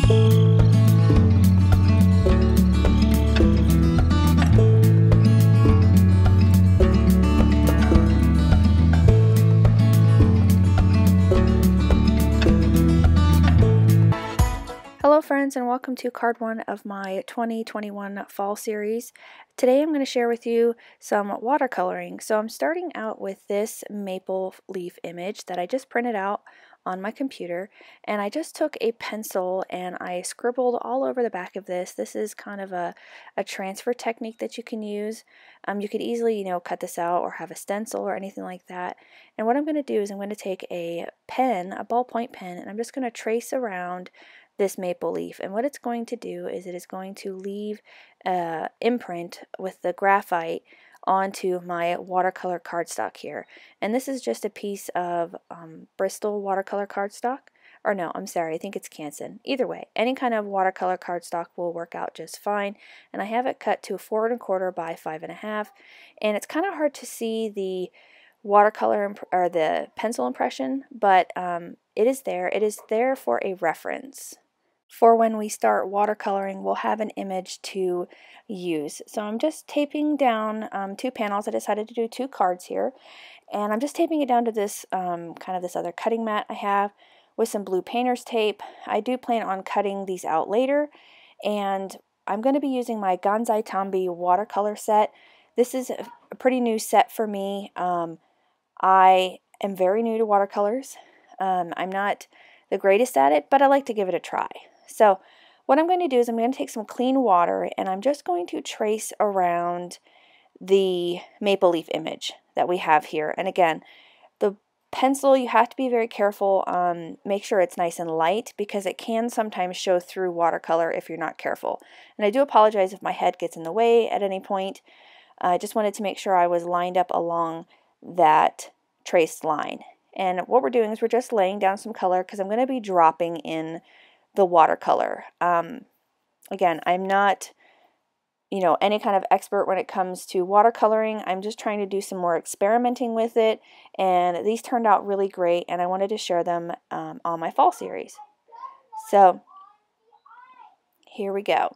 Hello friends, and welcome to card 1 of my 2021 fall series. Today I'm going to share with you some watercoloring. So I'm starting out with this maple leaf image that I just printed out on my computer, and I just took a pencil and I scribbled all over the back of this. This is kind of a transfer technique that you can use. You could easily, cut this out or have a stencil or anything like that. And what I'm going to do is I'm going to take a pen, a ballpoint pen, and I'm just going to trace around this maple leaf, and what it's going to do is it is going to leave an imprint with the graphite onto my watercolor cardstock here. And this is just a piece of BRISTOL watercolor cardstock, or no, I'm sorry, I think it's Canson. Either way, any kind of watercolor cardstock will work out just fine. And I have it cut to 4 1/4 by 5 1/2, and it's kind of hard to see the watercolor or the pencil impression, but it is there. It is there for a reference. For when we start watercoloring, we'll have an image to use. So I'm just taping down 2 panels. I decided to do 2 cards here, and I'm just taping it down to this kind of this other cutting mat I have with some blue painter's tape. I do plan on cutting these out later, and I'm going to be using my Gansai Tambi watercolor set. This is a pretty new set for me. I am very new to watercolors. I'm not the greatest at it, but I like to give it a try. So what I'm going to do is I'm going to take some clean water and I'm just going to trace around the maple leaf image that we have here. And again, the pencil, you have to be very careful. Make sure it's nice and light because it can sometimes show through watercolor if you're not careful. And I do apologize if my head gets in the way at any point. I just wanted to make sure I was lined up along that traced line. And what we're doing is we're just laying down some color because I'm going to be dropping in the watercolor. Again, I'm not, any kind of expert when it comes to watercoloring. I'm just trying to do some more experimenting with it, and these turned out really great, and I wanted to share them on my fall series. So here we go.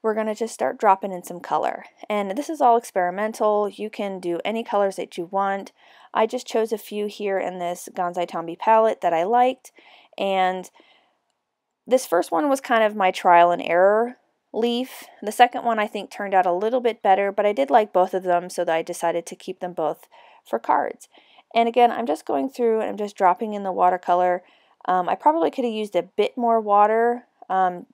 We're going to just start dropping in some color. And this is all experimental. You can do any colors that you want. I just chose a few here in this Gansai Tambi palette that I liked. And this first one was kind of my trial and error leaf. The second one I think turned out a little bit better, but I did like both of them, so that I decided to keep them both for cards. And again, I'm just going through and I'm just dropping in the watercolor. I probably could have used a bit more water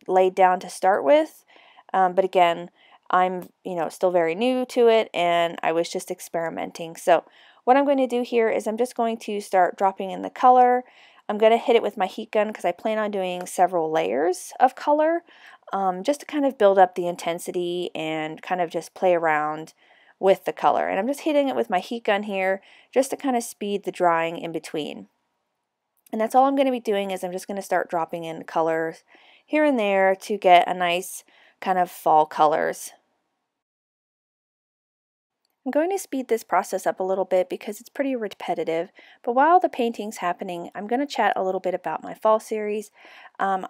laid down to start with. But again, I'm, still very new to it, and I was just experimenting. So what I'm going to do here is I'm just going to start dropping in the color. I'm going to hit it with my heat gun because I plan on doing several layers of color just to kind of build up the intensity and kind of just play around with the color. And I'm just hitting it with my heat gun here just to kind of speed the drying in between. And that's all I'm going to be doing is I'm just going to start dropping in colors here and there to get a nice kind of fall colors. I'm going to speed this process up a little bit because it's pretty repetitive, but while the painting's happening, I'm going to chat a little bit about my fall series. I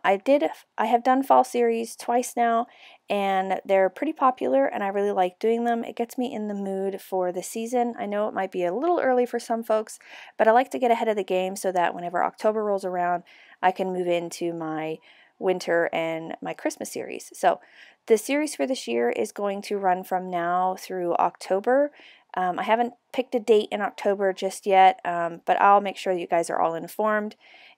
have done fall series twice now, and they're pretty popular, and I really like doing them. It gets me in the mood for the season. I know it might be a little early for some folks, but I like to get ahead of the game so that whenever October rolls around, I can move into my winter and my Christmas series. So the series for this year is going to run from now through October. I haven't picked a date in October just yet, but I'll make sure that you guys are all informed.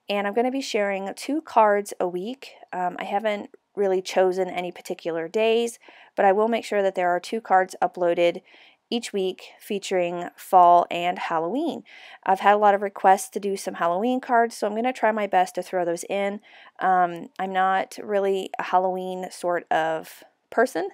And I'm going to be sharing 2 cards a week. I haven't really chosen any particular days, but I will make sure that there are 2 cards uploaded each week featuring fall and Halloween. I've had a lot of requests to do some Halloween cards, so I'm going to try my best to throw those in. I'm not really a Halloween sort of person,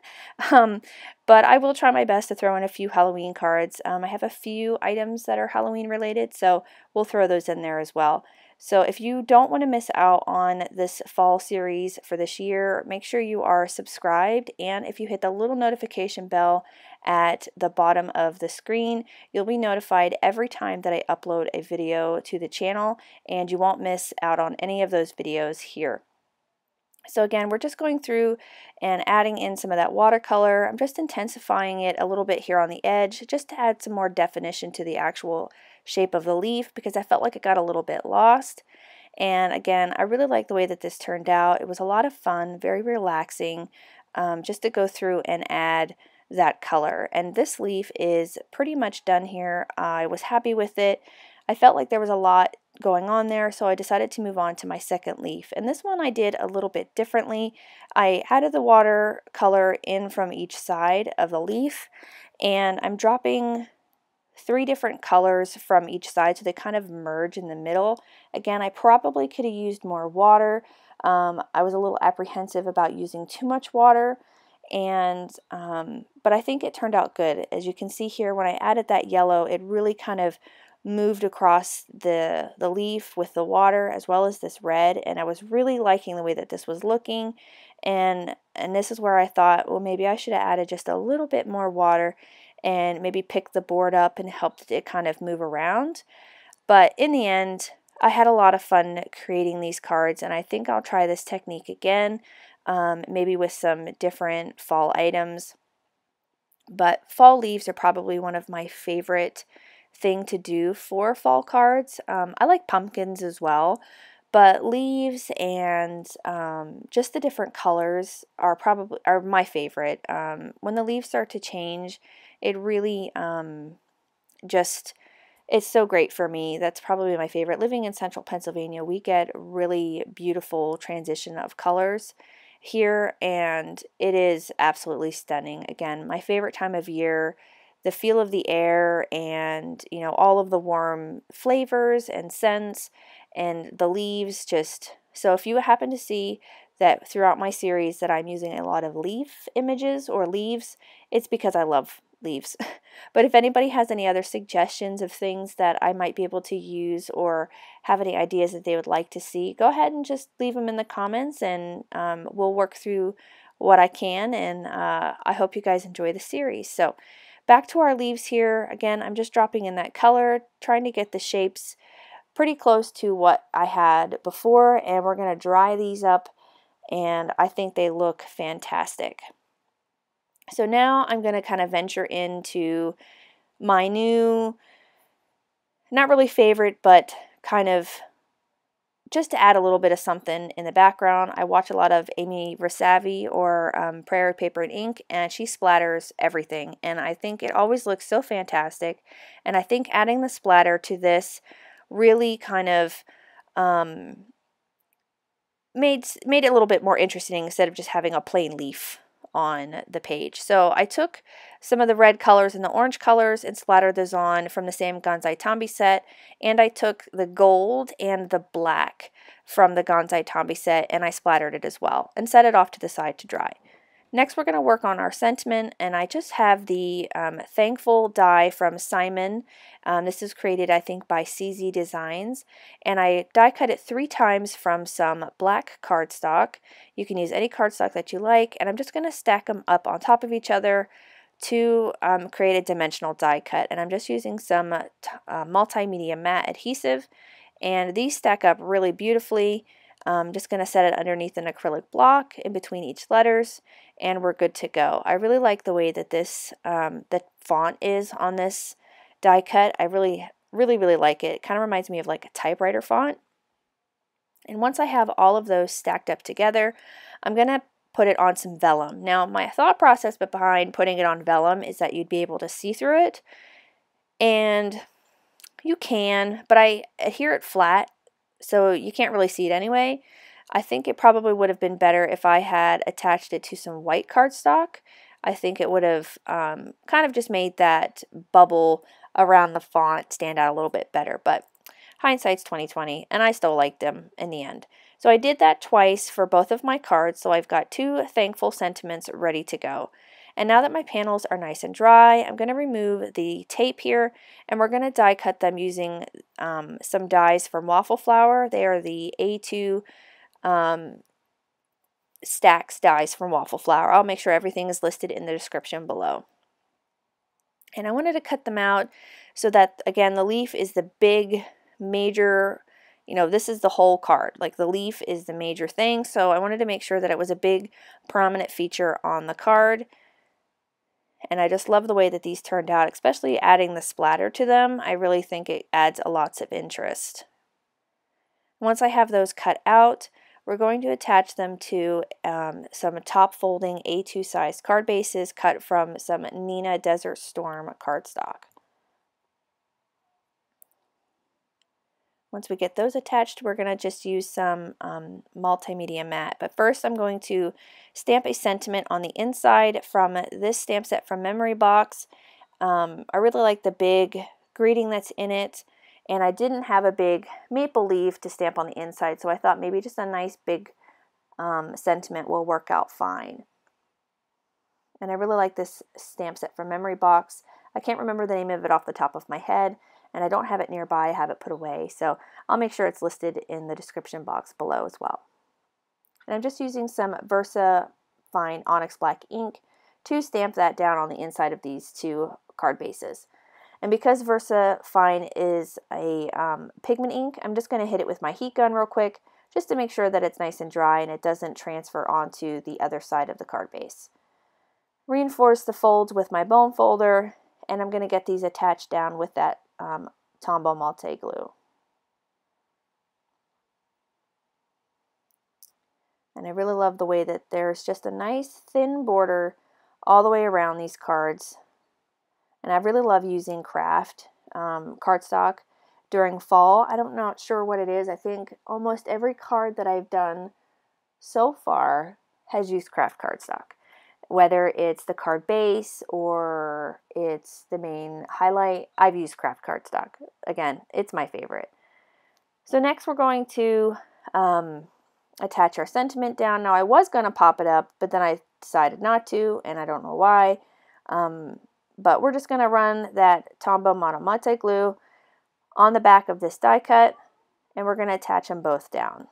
but I will try my best to throw in a few Halloween cards. I have a few items that are Halloween related, so we'll throw those in there as well. So if you don't want to miss out on this fall series for this year, make sure you are subscribed, and if you hit the little notification bell at the bottom of the screen, you'll be notified every time that I upload a video to the channel, and you won't miss out on any of those videos here. So again, we're just going through and adding in some of that watercolor. I'm just intensifying it a little bit here on the edge just to add some more definition to the actual shape of the leaf, because I felt like it got a little bit lost. And again, I really like the way that this turned out. It was a lot of fun, very relaxing, just to go through and add that color. And this leaf is pretty much done here. I was happy with it. I felt like there was a lot going on there, so I decided to move on to my second leaf. And this one I did a little bit differently. I added the watercolor in from each side of the leaf, and I'm dropping 3 different colors from each side so they kind of merge in the middle. Again, I probably could have used more water. I was a little apprehensive about using too much water, and but I think it turned out good. As you can see here, when I added that yellow, it really kind of moved across the leaf with the water as well as this red, and I was really liking the way that this was looking. And this is where I thought, well, maybe I should have added just a little bit more water and maybe pick the board up and helped it kind of move around. But in the end, I had a lot of fun creating these cards, and I think I'll try this technique again, maybe with some different fall items. But fall leaves are probably one of my favorite thing to do for fall cards. I like pumpkins as well, but leaves and just the different colors are my favorite. When the leaves start to change, it really it's so great for me. That's probably my favorite. Living in central Pennsylvania, we get really beautiful transition of colors here, and it is absolutely stunning. Again, my favorite time of year. The feel of the air, and you know, all of the warm flavors and scents, and the leaves. Just so if you happen to see that throughout my series that I'm using a lot of leaf images or leaves, it's because I love leaves. But if anybody has any other suggestions of things that I might be able to use, or have any ideas that they would like to see, go ahead and just leave them in the comments, and we'll work through what I can. And I hope you guys enjoy the series. So back to our leaves here. Again, I'm just dropping in that color, trying to get the shapes pretty close to what I had before, and we're going to dry these up, and I think they look fantastic. So now I'm going to kind of venture into my new, not really favorite, but kind of just to add a little bit of something in the background. I watch a lot of Amy Rasavi or Prairie Paper and Ink, and she splatters everything, and I think it always looks so fantastic. And I think adding the splatter to this really kind of made it a little bit more interesting instead of just having a plain leaf on the page. So I took some of the red colors and the orange colors and splattered those on from the same Gansai Tambi set, and I took the gold and the black from the Gansai Tambi set and I splattered it as well and set it off to the side to dry. Next, we're going to work on our sentiment, and I just have the Thankful die from Simon. This is created, I think, by CZ Designs, and I die cut it 3 times from some black cardstock. You can use any cardstock that you like, and I'm just going to stack them up on top of each other to create a dimensional die cut. And I'm just using some multimedia matte adhesive, and these stack up really beautifully. I'm just going to set it underneath an acrylic block in between each letters, and we're good to go. I really like the way that this the font is on this die cut. I really like it. It kind of reminds me of like a typewriter font. And once I have all of those stacked up together, I'm going to put it on some vellum. Now, my thought process behind putting it on vellum is that you'd be able to see through it, and you can, but I adhere it flat, so you can't really see it anyway. I think it probably would have been better if I had attached it to some white cardstock. I think it would have kind of just made that bubble around the font stand out a little bit better, but hindsight's 20/20, and I still liked them in the end. So I did that twice for both of my cards, so I've got 2 thankful sentiments ready to go. And now that my panels are nice and dry, I'm going to remove the tape here, and we're going to die cut them using some dies from Waffle Flower. They are the A2 stacks dies from Waffle Flower. I'll make sure everything is listed in the description below. And I wanted to cut them out so that, again, the leaf is the big major you know, this is the whole card. Like the leaf is the major thing, so I wanted to make sure that it was a big prominent feature on the card. And I just love the way that these turned out, especially adding the splatter to them. I really think it adds lots of interest. Once I have those cut out, we're going to attach them to some top folding A2 size card bases cut from some Neenah Desert Storm cardstock. Once we get those attached, we're going to just use some multimedia matte. But first I'm going to stamp a sentiment on the inside from this stamp set from Memory Box. I really like the big greeting that's in it, and I didn't have a big maple leaf to stamp on the inside, so I thought maybe just a nice big sentiment will work out fine. And I really like this stamp set from Memory Box. I can't remember the name of it off the top of my head, and I don't have it nearby. I have it put away, so I'll make sure it's listed in the description box below as well. And I'm just using some Versa Fine Onyx Black ink to stamp that down on the inside of these two card bases. And because Versa Fine is a pigment ink, I'm just going to hit it with my heat gun real quick just to make sure that it's nice and dry and it doesn't transfer onto the other side of the card base. Reinforce the folds with my bone folder, and I'm going to get these attached down with that Tombow Multi glue. And I really love the way that there's just a nice thin border all the way around these cards. And I really love using craft cardstock during fall. I'm not sure what it is. I think almost every card that I've done so far has used craft cardstock. Whether it's the card base or it's the main highlight, I've used craft cardstock. Again, it's my favorite. So next we're going to attach our sentiment down. Now I was going to pop it up, but then I decided not to, and I don't know why. But we're just going to run that Tombow Mono Multi glue on the back of this die cut, and we're going to attach them both down.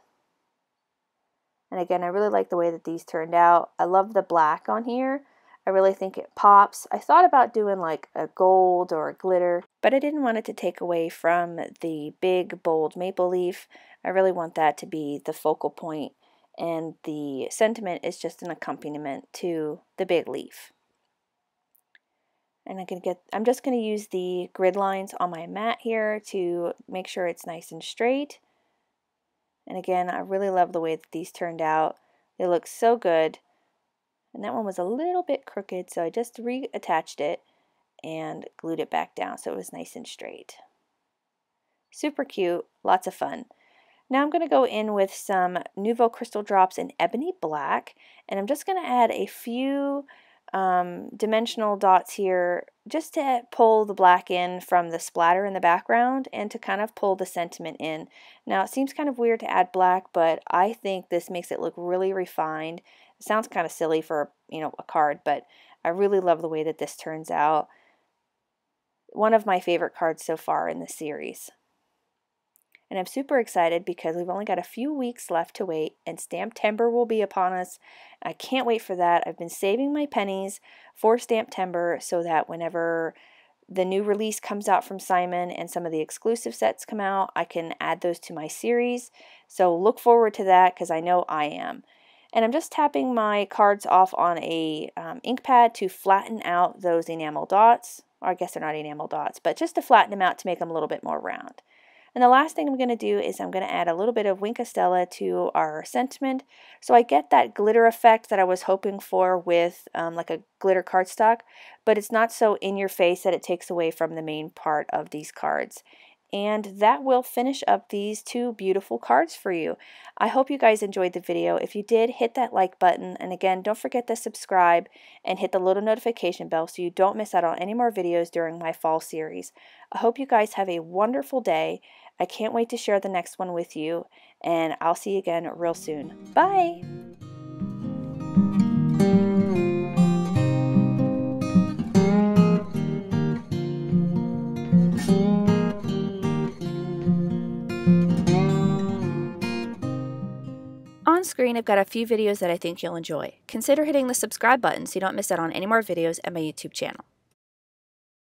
And again, I really like the way that these turned out. I love the black on here. I really think it pops. I thought about doing like a gold or a glitter, but I didn't want it to take away from the big, bold maple leaf. I really want that to be the focal point, and the sentiment is just an accompaniment to the big leaf. And I'm just going to use the grid lines on my mat here to make sure it's nice and straight. And again, I really love the way that these turned out. They look so good. And that one was a little bit crooked, so I just reattached it and glued it back down so it was nice and straight. Super cute, lots of fun. Now I'm going to go in with some Nuvo Crystal Drops in Ebony Black, and I'm just going to add a few dimensional dots here just to pull the black in from the splatter in the background and to kind of pull the sentiment in. Now it seems kind of weird to add black, but I think this makes it look really refined. It sounds kind of silly for, you know, a card, but I really love the way that this turns out. One of my favorite cards so far in this series. And I'm super excited because we've only got a few weeks left to wait, and Stamp-Timber will be upon us. I can't wait for that. I've been saving my pennies for Stamp-Timber so that whenever the new release comes out from Simon and some of the exclusive sets come out, I can add those to my series. So look forward to that because I know I am. And I'm just tapping my cards off on a ink pad to flatten out those enamel dots. Or I guess they're not enamel dots, but just to flatten them out to make them a little bit more round. And the last thing I'm going to do is I'm going to add a little bit of Wink Estella to our sentiment so I get that glitter effect that I was hoping for with like a glitter cardstock, but it's not so in your face that it takes away from the main part of these cards. And that will finish up these two beautiful cards for you. I hope you guys enjoyed the video. If you did, hit that like button, and again, don't forget to subscribe and hit the little notification bell so you don't miss out on any more videos during my fall series. I hope you guys have a wonderful day. I can't wait to share the next one with you, and I'll see you again real soon. Bye! On screen, I've got a few videos that I think you'll enjoy. Consider hitting the subscribe button so you don't miss out on any more videos at my YouTube channel.